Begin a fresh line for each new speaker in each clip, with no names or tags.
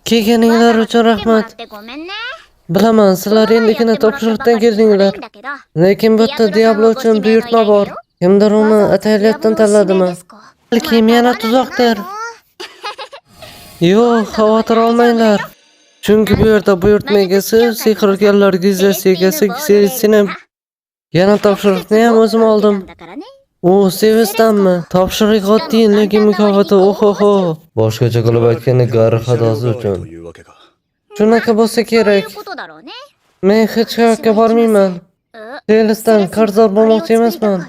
Kelganinglar uchun rahmat. Bilaman, sizlar endigina topshiriqdan keldinglar. Lekin bu yerda Diablo uchun buyurtma bor. Kimdir uni ataylabdan tanladimi? Balki yana tuzoqdir. Yo'q, xavotir olmanglar. Chunki bu yerda buyurtma egasi, sehrgarlar gilzasi egasi sinib. Yana topshiriqni ham o'zim oldim. U Sevesdanmi? Topshiriq oddiy, lekin mukofoti oho. Boshqacha qilib aytganda Gari xatosi uchun. Shunaqa bo'lsa kerak. Men hech qayerga bormayman. Sevesdan qarzdor bo'lmoqchi emasman.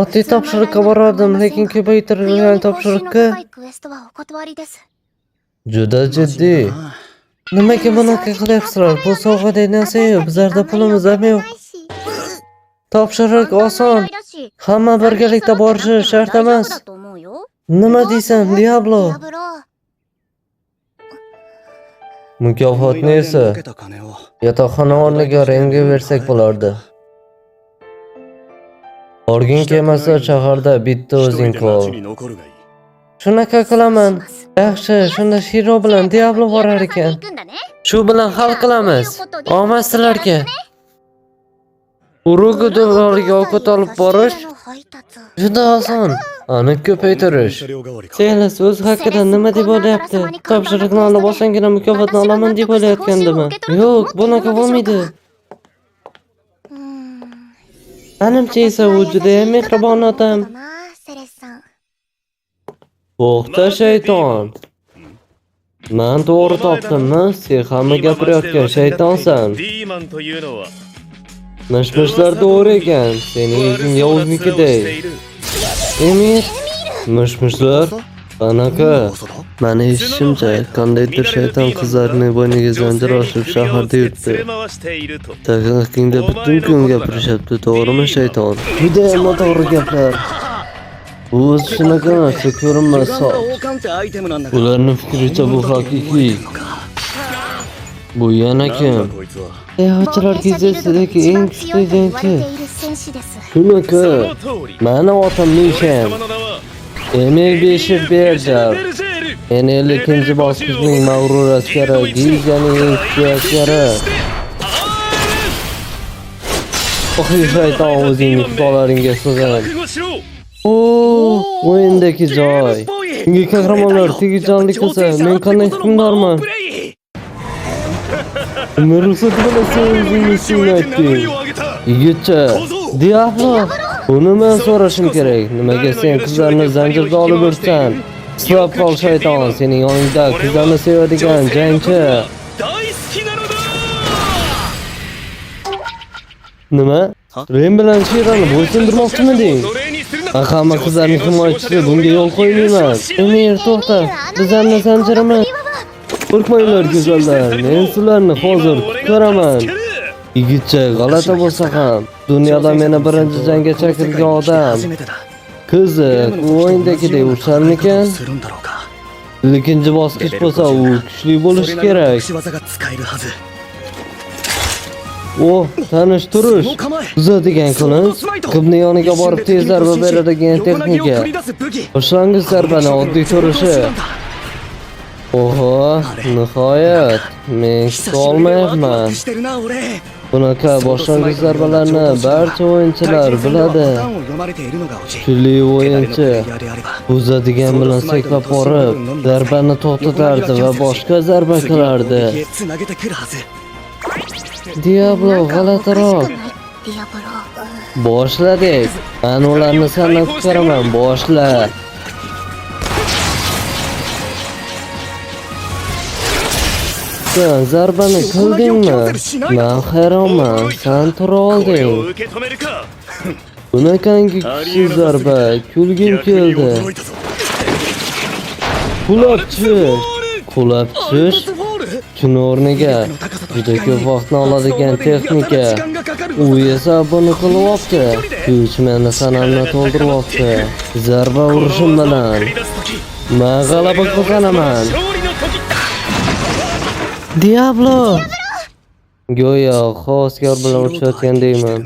Oddiy topshiriqqa borardim, lekin ko'paytirilgan topshiriqqa juda jiddiy. Nimaga bunaqa qilyapsizlar? Bu sovg'adek narsa-yu, bizlarda pulimiz ham yo'q. Topshiriq oson. Hamma birgalikda borishi shart emas. Nima deysan, Diablo? Mukofotni esa yotoqxona o'rniga Remga bersak bo'lardi. Orgin kemasi shaharda bitta o'zing qol. Shunaqa qilaman. Yaxshi, shunda Shiro bilan Diablo borar ekan. Shu bilan hal qilamiz. Omad sizlarga. Urugu devoriga ovqat olib borish juda oson. Aniq ko'paytirish. Selis o'z haqida nima deb o'ylayapti? Topshiriqni olib olsangina mukofotni olaman deb o'ylayotgandimi? Yo'q, bunaqa bo'lmaydi. Menimcha esa u juda mehribon odam. To'xta shayton. Men to'g'ri topdimmi? Sen hamma gapirayotgan shaytonsan. Mish-mishlar to'g'ri ekan. Sening o'zing yovuznikidek. Emir, mish-mishlar qanaqa? Meni eshitishimcha, qandaydir shayton qizlarni bo'yniga zanjir osib shaharda yuribdi. Taqinda butun kun gapirishyapti, to'g'rimi shayton? Juda noto'g'ri gaplar. Bu o'zi shunaqa narsa ko'rinmas. Ularning fikricha bu haqiqiy. Bu yana kim? Sehochilar gizasidagi eng kuchli jangchi. Shunaqa. Meni otam Mishan. Emir Beshirberjar. Men 50-bosqichning mag'rur askari, Gizaning eng kuchli askari. Oxir shayton o'zingni xudolaringga sig'in. O'yindagi joy. Unga qahramonlar tegijonlik qilsa, men qanday hukmdorman? Nima ruxsat bilan sen o'zingni ishingni aytding? Yigitcha, Diablo, buni men so'rashim kerak. Nimaga sen qizlarni zanjirda olib yursan? Islab qol shayton, sening yoningda qizlarni sevadigan jangchi. Nima? Rem bilan Shirani bo'ysundirmoqchimiding? Hamma qizlarning himoyachisi, bunga yo'l qo'ymayman. Emir, to'xta. Bizlarni zanjirimiz. Qo'rqmanglar go'zallar, men sizlarni hozir qutqaraman. Yigitcha, g'alati bo'lsa ham, dunyoda meni birinchi jangga chaqirgan odam. Qiziq, u o'yindagidek ursarmikan? 2-bosqich bo'lsa, u kuchli bo'lishi kerak. Tanish turish. Uzadigan qilin, qibni yoniga borib tez zarba beradigan texnika. Boshlang'ich zarbani oddiy turishi. Oho, nihoyat. Men kutib olmayapman. Bunaqa boshlang'ich zarbalarni barcha o'yinchilar biladi. Kuchli o'yinchi uzadigan bilan sakrab borib, zarbani to'xtatardi va boshqa zarba qilardi. Diablo g'alatiroq. Boshladik. Men ularni sanab qutqaraman. Boshla. Sen zarbani qildingmi? Men hayronman. Sen tura olding. Bunaqangi kuchli zarba, kulgim keldi. Qulab tushish. Shuni o'rniga juda ko'p vaqtni oladigan texnika. U esa buni qilyapti. Kuch meni sanamni to'ldiryapti. Zarba urishim bilan men g'alaba qozonaman. Diablo! Go'yo xaoskor bilan uchayotgandayman.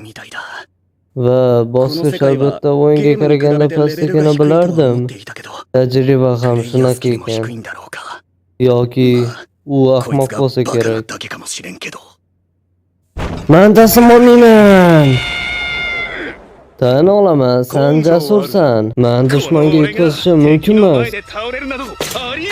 Va bosqich albatta o'yinga qaraganda pastligini bilardim. Tajriba ham shunaqa ekan. yoki u ahmoq
こいつが
bo'lsa
バカな
kerak.
だけかもしれんけど
Men taslim olmayman. Tan olaman, sen jasursan. Men dushmanga yetkazishim mumkin emas.
倒れるなどありえ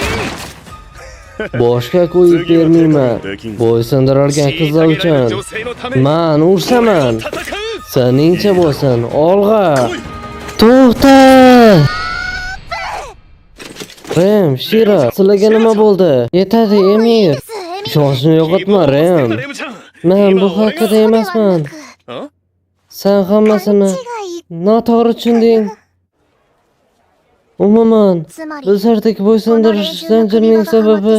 Boshqa qo'yib bermayman. Bo'ysundirilgan qizlar uchun.
女性のため
Men ursaman.
戦う
Seningcha bo'lsin. Olg'a. To'xta! Rem, Shira, sizlarga nima bo'ldi? Yetadi, Emir. Ishonchni yo'qotma, Rem.
レムちゃん
Men bu haqida emasman.
あ
Sen hammasini noto'g'ri tushunding. Umuman, bizlardagi bo'ysundirish zanjirining sababi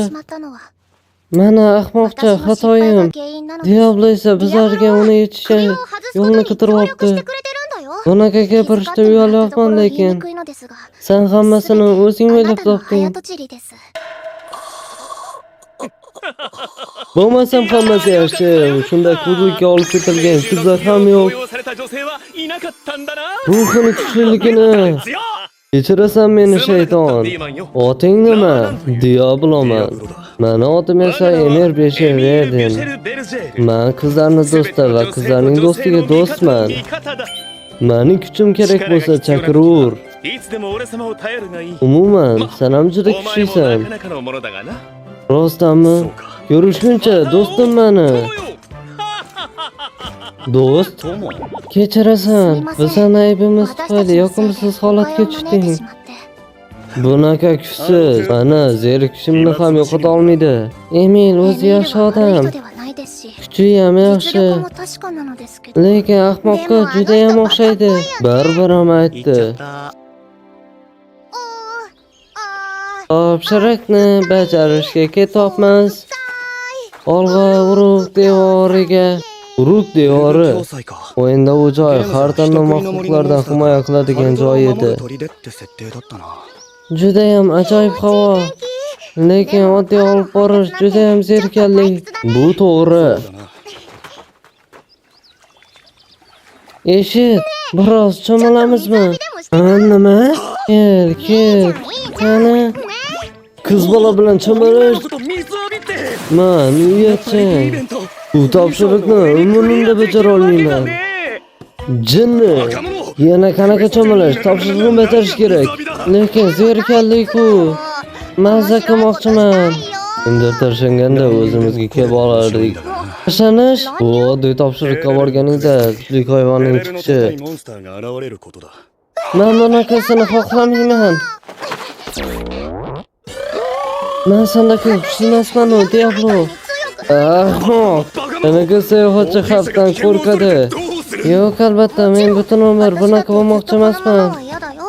meni ahmoqcha xatoyim. Diablo esa bizlarga uni yetishga yo'lni qidiryapti. Bunaqa gapirishda uyalyapman, lekin sen hammasini o'zing o'ylab topding. Bo'lmasam hammasi yaxshi. Shunda hududga olib ketilgan qizlar ham yo'q.
強要された女性はいなかったんだな
Ruhini kuchliligini
強っ
kechirasan meni shayton. Oting nima? Diabloman. Meni otim esa Emir
ビシ
Besheverdim.
ェル・ベルジェール
Men qizlarning do'sti va qizlarning do'stiga do'stman.
味方だ
Mening kuchim kerak bo'lsa chaqirur.
いつでも俺様を頼るがいい
Umuman, sen ham juda
お前もな
kuchlisan.
かなかのものだがな
Rostdanmi?
そうか
Ko'rishguncha do'stim meni.
友よ
Do'st, kechirasan. Bizning aybimiz tufayli yoqimsiz holatga tushding. Bunaqa kuchsiz. Mana zerikishimni ham yo'qota olmaydi. Emil o'zi yaxshi odam. Kuchi ham yaxshi. Lekin ahmoqqa juda ham o'xshaydi. Baribir ham aytdi. Topshiriqni bajarishga ketyapmiz. Olg'a urug' devoriga. Urug' devori.
共済か
O'yinda u joy har qanday maxluqlardan himoya qiladigan joy edi.
砦って設定だったな
Judayam ajoyib havo. Lekin oddiy olib borish judayam zerikarli. Bu to'g'ri.
だな
Eshit, biroz cho'milamizmi? Nima? Kel. Qani? Qiz bola bilan
こ
cho'milish.
のこと水浴びて
Men
イ
uyatchan.
ベント
Bu topshiriqni umrimda bajara olmayman. Jinni. Yana qanaqa cho'milish? Topshiriqni bajarish kerak. Lekin zerikarli-ku. Mazza qilmoqchiman. Kimdir tashlanganda o'zimizga kelib olardik. Tashlanish? Bu oddiy topshiriqqa borganingda kuchli hayvonning
レベルの
chiqishi.
高いモンスターが現れることだ
Men bunaqasini xohlamayman. Men sendagi kuchli emasman-ku, Diablo. Ahmoq. Qanaqa sayohatchi xavfdan qo'rqadi?
どうする
Yo'q, albatta, men butun umr bunaqa bo'lmoqchi emasman.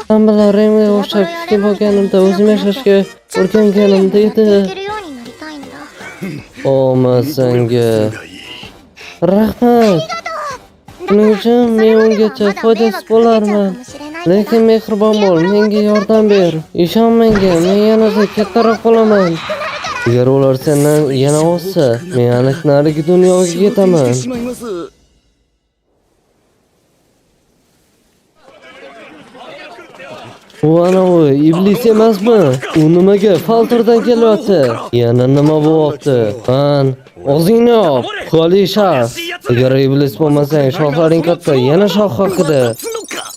Men bilan Remga o'xshab kuchli bo'lganimda o'zim yashashga o'rganganimda edi. Omad senga.
がいい
Rahmat. Shuning uchun men ungacha foydasiz bo'larman. Lekin mehribon bo'l, menga yordam ber. Ishon menga, men yanada kattaroq bo'laman. Agar ular sendan yana o'ssa, men aniq narigi dunyoga ketaman.
しまいます
U anavi iblis emasmi? U nimaga falterdan kelyapti? Yana nima bo'lyapti? Han, o'zingni yop, xoli shaxs. Agar iblis bo'lmasang, shoxlaring katta, yana shox haqida.
つのか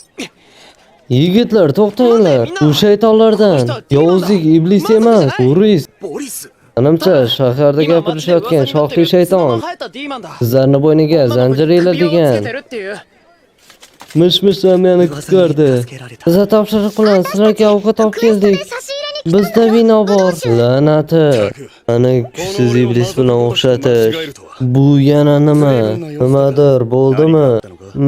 Yigitlar, to'xtanglar. U shaytonlardan. Yovuzlik iblis emas, u ris.
ボリス
Menimcha, shaharda gapirishayotgan shoxli shayton.
生えたディーマンだ
Qizlarni bo'yniga zanjir
首をつけ
iladigan.
てるっていう
Mish-mishlar meni qutqardi. Biza topshiriq bilan sizlarga ovqat olib keldik. Bizda vino bor. La'nati. Ana kuchsiz iblis bilan o'xshatish. Bu yana nima? Nimadir bo'ldimi?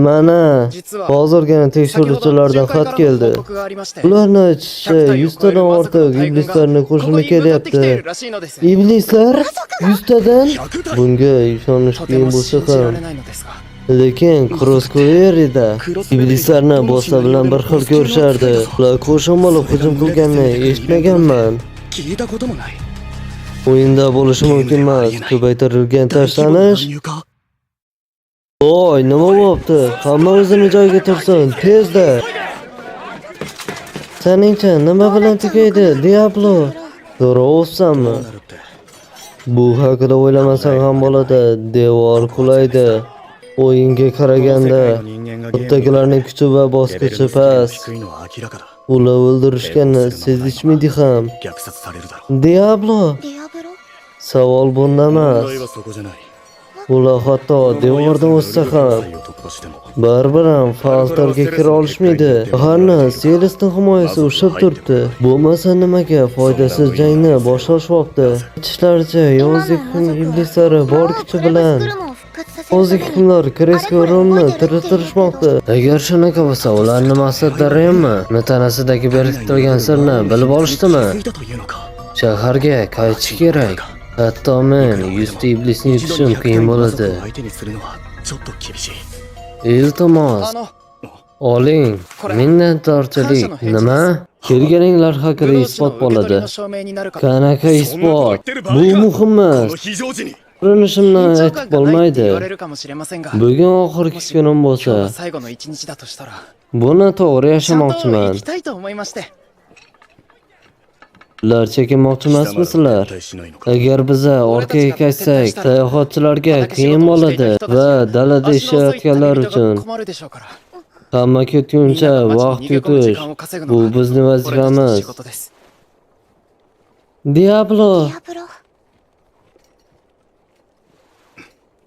Mana, hozirgina tekshiruvchilardan xat keldi.
報告がありまして
Ularni aytishicha 100 tadan ortiq iblislarning
ここ
qo'shini
に向かってきてい
kelyapti.
るらしいのです
Iblislar 100 tadan? Bunga ishonish
とて
qiyin
も
bo'lsa
信じら
ham.
れないのですが
Lekin Crosscover'da iblislarni boshqa bilan bir xil ko'rishardi. Ular qo'shin bo'lib hujum qilganini eshitmaganman.
聞いたこともない
O'yinda bo'lishi mumkin emas. Ko'paytirilgan tashlanish.
大規模な乱入か
Voy, nima bo'pti? Hamma o'zini joyiga tursin, tezda. Seningcha nima bilan tugaydi, Diablo? Zo'ravsanmi?
なるって
Bu haqida o'ylamasang ham bo'ladi. Devor qulaydi. O'yinga
この世界
qaraganda
の人間がゲームを
Buttakilarning kuchi va
レベル
bosqichi
の差が
past.
低いのは明らかだ。
Ular o'ldirishganini siz ichmaydi ham.
虐殺されるだろう。
Diablo.
ディアブロ
Savol bunda
問
emas.
題はそこじゃない。
Ular hatto devordan o'tsa ham
を突破しても
baribir ham faltarga kira olishmaydi. Shaharni Celestning himoyasi ushlab turibdi. Bo'lmasa nimaga foydasiz jangni boshlashyapti? Aytishlaricha, yovuzlik iblislari bor kuchi bilan
クルモを復活させる
o'zik hukmlar Kreskoronni tiriltirishmoqda. Agar shunaqa bo'lsa, ularning maqsadlarimi? Tanasidagi berkitilgan sirni bilib
気
olishdimi?
づいたというのか。
Shaharga qaytish kerak. Hatto men yuzta iblisni
一度
yutishim
に100
qiyin
体の魔
bo'ladi.
族を相手にするのはちょっと厳しい。
Iltimos, oling. Minnatdorchilik nima? Kelganinglar haqida isbot bo'ladi. Qanaqa isbot? Bu muhim
こ
emas.
の非常時に
Urinishimni aytib bo'lmaydi.
言われるかもしれませんが、
Bugun oxirgi kunim
今日
bo'lsa,
が最後の一日だとしたら、
buni to'g'ri
ちゃんと行
yashamoqchiman.
きたいと思いまして。
Ular chekinmoqchi
貴様らは
emasmisizlar?
撤退しないのか。
Agar biz orqaga qaytsak, sayohatchilarga qiyin bo'ladi va dalada
足の遅い
ishlayotganlar
旅人が
uchun
困るでしょうから。
hamma
みん
ketguncha
なが街
vaqt
に逃げ込む時
yutish
間を稼ぐ
bu
のが
bizning
俺たちの仕
vazifamiz.
事です。
Diablo
ディアブロ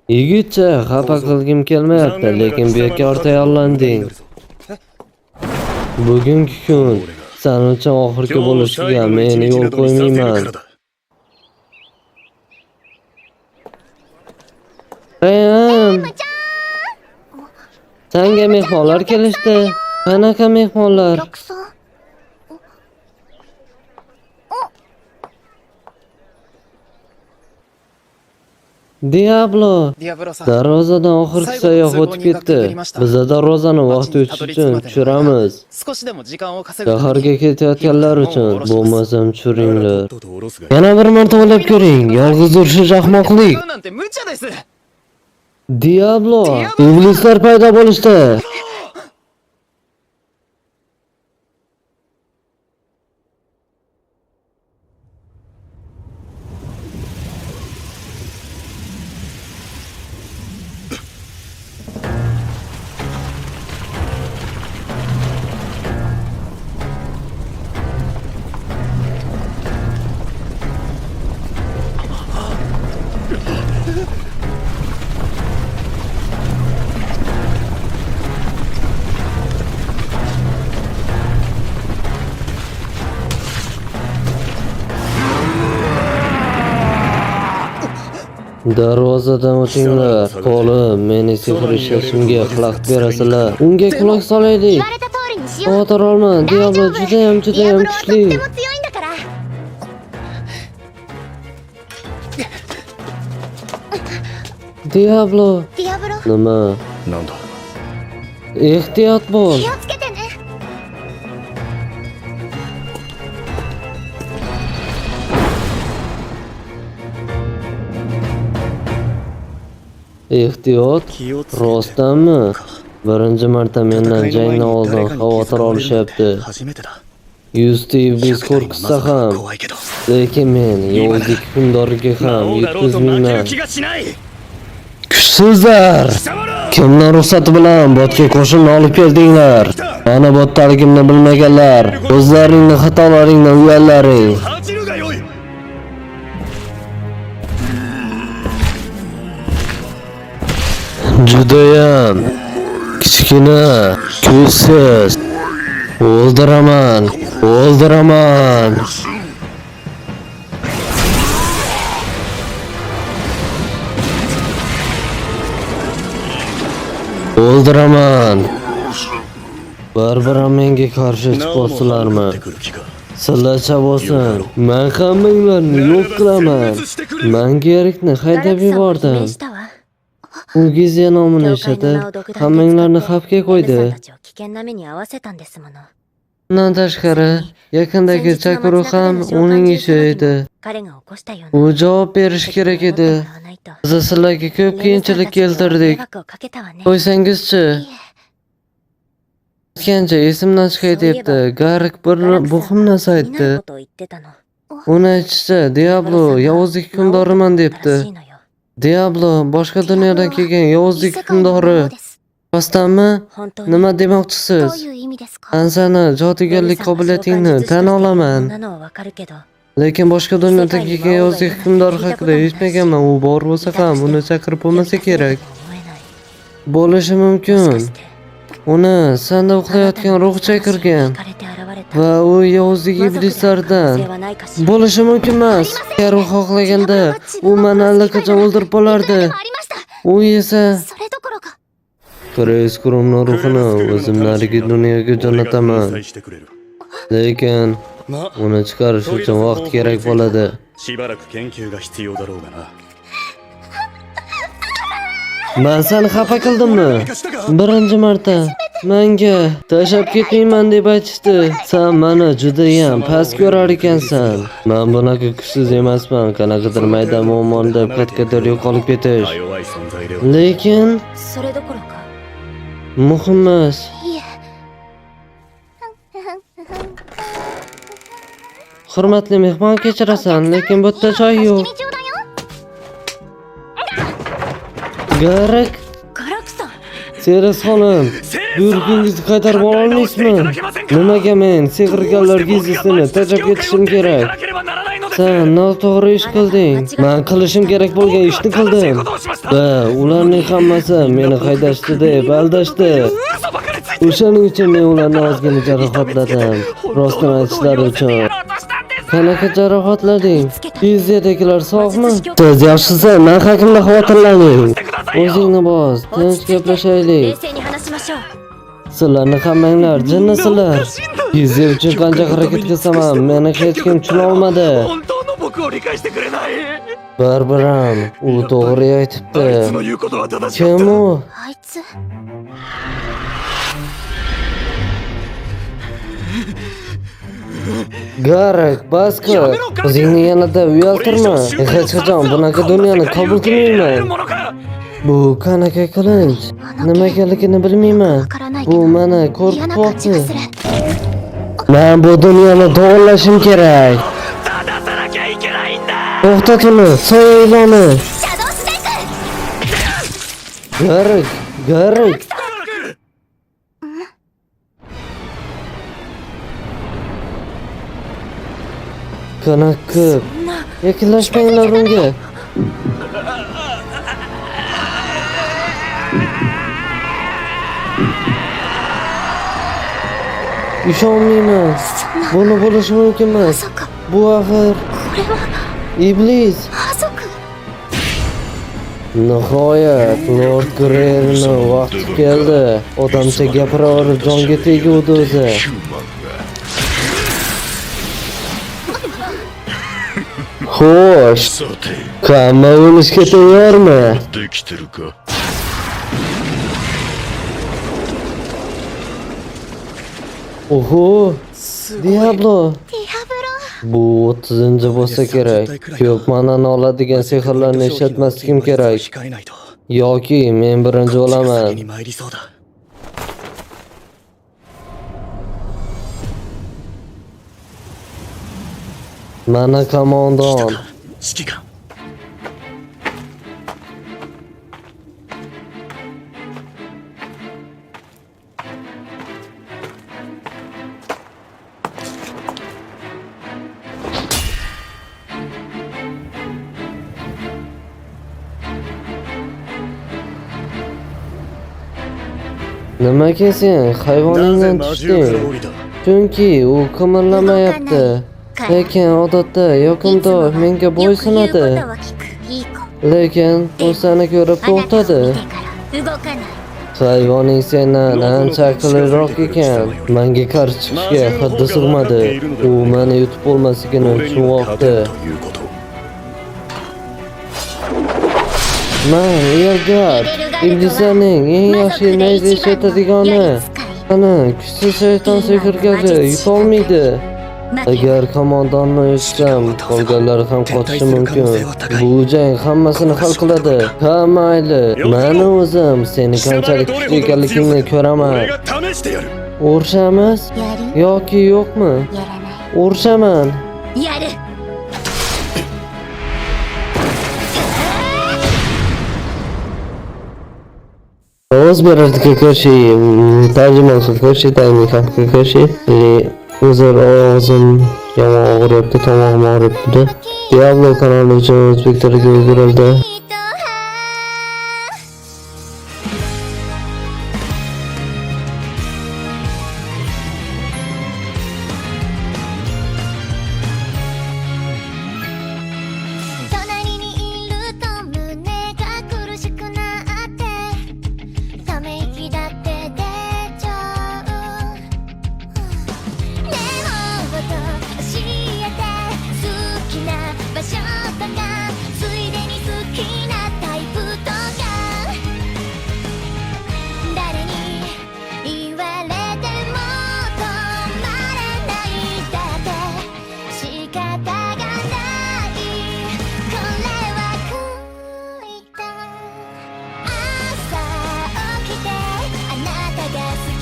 yigitcha xafa qilgim kelmayapti, lekin bu yerga tayyorlanding. Bugungi kun san uchun oxirgi
今日
bo'lishiga
最後の
men
一日
yo'l
などにさせるか
qo'ymayman.
らだ。
Rayhan, senga mehmonlar kelishdi. Qanaqa mehmonlar?
お客さん
Diablo
ディアブロさん、
darvozadan oxirgi sayoq o'tib ketdi. Biz darvozani vaqt o'tish uchun tushiramiz.
少しでも時間を稼ぐため
Shaharga
に
ketayotganlar uchun bo'lmasam
だからと
tushiringlar.
っとと下ろすが
Yana bir marta o'ylab ko'ring. Yolg'iz urishish ahmoqlik.
使うなんて無茶です。
Diablo, iblislar paydo bo'lishdi. Darvozadan o'tinglar. Qo'lim, meni sehr ishlashimga xalaqit berasizlar. Unga quloq solaylik.
言われた通りにしよう
Xavotir olma,
大
Diablo
丈夫ディア
judayam
ブロはとって
kuchli.
も強いんだから
Diablo,
ディアブロ
nima?
なんだ。
Ehtiyot bo'l.
気をつけてね
Ehtiyot?
気をつけて
Rostdanmi?
か。
Birinchi marta
戦
mendan
いの前
jangni
に
oldin
誰かに気づ
xavotir
かれるなんて
olishyapti.
初めてだ。
Yuzta iblis
100体の魔
qo'rqitsa
族は
ham,
怖いけど。
lekin men yovuzlik hukmdoriga
魔
ham
王だろうと負ける
yetkazmayman.
気がしない。
Kuchsizlar!
貴様ら
Kimning ruxsati bilan botga qo'shinni olib keldinglar? Mana botdaligimni bilmaganlar. O'zlaringni xatolaringni uyalaring.
恥じるがよい。
Judayam kichkina, ko'zsiz. O'ldiraman, o'ldiraman. O'ldiraman. Baribir ham menga qarshi
なおも
chiqyapsizlarmi?
ってくる気か。
Sizlarcha bo'lsin, men hammanglarni yo'q qilaman. Menga erikni
ガラ
haydab
クさんを悲鳴
yubordim.
したわ
U Giziya nomini
教会の名を
eshitib,
独断で
hammanglarni
使って
xavfga
エルさん
qo'ydi.
たちを危険な目に遭わせたんですもの
Undan tashqari, yaqindagi Chakuru ham uning ishi edi.
彼が起こしたような
U javob berishi kerak edi. Biz sizlarga ko'p qiyinchilik keltirdik.
迷惑をかけたわね
Qo'ysangizchi.
いえ
Aytgancha esimdan chiqay debdi. Garik bir muhim narsa
見ない
aytdi.
ことを言ってたの
Uni aytishicha, Diablo yovuzlik hukmdoriman
らしい
debdi.
のよ
Diablo boshqa dunyodan kelgan yovuzlik hukmdori. Rostdanmi?
本当に
Nima
どう
demoqchisiz?
いう意味ですか
Ansani jodugarlik qobiliyatingni tan olaman.
なのはわかるけど
Lekin boshqa dunyodan kelgan yovuzlik hukmdori haqida eshitmaganman. U bor bo'lsa ham uni chaqirib bo'lmasa kerak.
思えない
Bo'lishi
もし
mumkin.
かして
Uni sanda uxlayotgan ruh chaqirgan.
惹かれて現れた
Va u yovuzlik iblislardan.
可能性はないかしら
Bo'lishi mumkin emas. Agar u xohlaganda u meni allaqachon o'ldirib bo'lardi.
ありました
U esa
それどころか
Chris Krumning ruhini o'zim narigi dunyoga jo'nataman.
してくれる
Lekin
まあ
uni chiqarish uchun vaqt kerak bo'ladi.
しばらく研究が必要だろうがな
Men seni xafa qildimmi? Birinchi marta menga tashlab ketmayman deb aytishdi. Sen meni juda ham past ko'rar ekansan. Men bunaqa kuchsiz emasman. Qanaqadir mayda muammoni deb qatqadir yo'qolib ketish.
弱い存在では
Lekin
それどころか
muhim emas.
いえ
Hurmatli mehmon kechirasan, lekin bu yerda joy yo'q.
ちょうだいよ
Garak,
ガラクさん
Seres xonim, buyrugingizni qaytarib ola olmaysizmi? Nimaga men sehrgarlar gizlisini tashlab ketishim kerak? Sen noto'g'ri ish qilding. Men qilishim kerak bo'lgan ishni qildim. Va ularning hammasi meni haydashdi deb aldashdi. O'shaning uchun men ularni ozgina jarohatladim. Rostini aytishlari uchun. Qanaqa jarohatlading? Fiziyadegilar sog'mi? Siz yaxshisi, men haqimda xavotirlaning. O'zingni bos, tinch
冷
gaplashaylik.
静に話しましょう
Sizlarni hammanglar jinnisizlar. Fiziya uchun qancha harakat qilsam ham meni hech kim tushuna olmadi.
本当の僕を理解してくれない
Barbaram, u to'g'ri
あいつ
aytibdi.
の言うことは正しかった
Kim u?
あいつ
Garak, bas qil. O'zingni yanada uyaltirma. Hech qachon bunaqa dunyoni qabul qilmayman.
ものか
Bu qanaqa qilinch? Nimagaligini bilmayman.
わからないけ
Bu
ど
meni
嫌な感じ
qo'rqityapti.
がする
Men bu dunyoni to'g'irlashim kerak.
正さなきゃいけないんだ
To'xtat uni, soya iloni.
シャドウスネーク
Garak, Garak. Qanaqa?
そんな
Yaqinlashmanglar unga. Ishonmayman. Buni bo'lishi mumkin
ま
emas.
さか
Bu axir
これは
iblis.
家族
Nihoyat Lord Grey'ni vaqti keldi. Odamcha gapiraverib jonga teguvdi o'zi. Xo'sh,
さて
hamma o'lishga tayyormi?
できてるか
Oho, Diablo.
ディアブロ
Bu 30 bo'lsa kerak. Ko'p ma'noni oladigan sehrlarni ishlatmasligim kerak.
控えないと
Yoki men birinchi
先
o'laman.
に参りそうだ
Mana
来た
qo'mondon.
か指揮官
Nimaga sen
なぜ
hayvoningdan
魔獣から
tushding?
降りた
Chunki u qimirlamayapti. Lekin odatda yoqimtoy menga
言うこと
bo'ysunadi.
は聞くいい子
Lekin u seni ko'rib
あなたを
to'xtadi.
見てから動かない
Hayvoning sendan ancha aqlliroq ekan. Menga qarshi chiqishga haddi sig'madi. U meni yutib bo'lmasligini
俺には勝て
tushunmoqda.
んということ
Men Elgar, iblislarning eng yaxshi nayza ishlatadigani. Ana, kuchsiz shayton sehrgarga yutolmaydi.
負け
Agar qo'mondonni yutsam, qolganlar ham qochishi mumkin. Bu jang hammasini hal qiladi. Ha, mayli. Meni o'zim seni qanchalik kuchli ekanligingni ko'raman.
俺が試してやる
Urishamiz
やる
yoki yo'qmi?
やらない
Urishaman.
やる
O'zbekiston Kakashi, tarjimasi Kakashi, tayinlikam Kakashi. O'zar ovozim yomon og'riyapti, tomog'im og'riyapti. Diablo kanali uchun o'zbek tiliga o'girildi.
隣にいると胸が苦しくなってため息だって出ちゃうねえもっと教えて好きな場所とかついでに好きなタイプとか誰に言われても止まらないだって仕方がないこれは恋だ朝起きてあなたが好き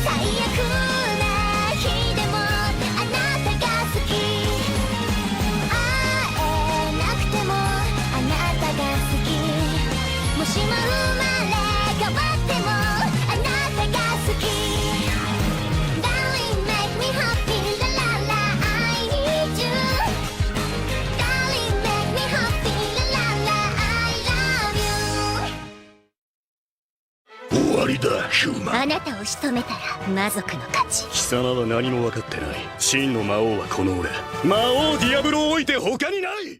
最悪な日でもあなたが好き会えなくてもあなたが好きもしも生まれ変わってもあなたが好き Darling make me happy la la la I need you Darling make me happy la la la I love you
終わりだヒューマン。
あなたを仕留めたら魔族の勝ち
貴様は何も分かってない。真の魔王はこの俺。魔王ディアブロを置いて他にない。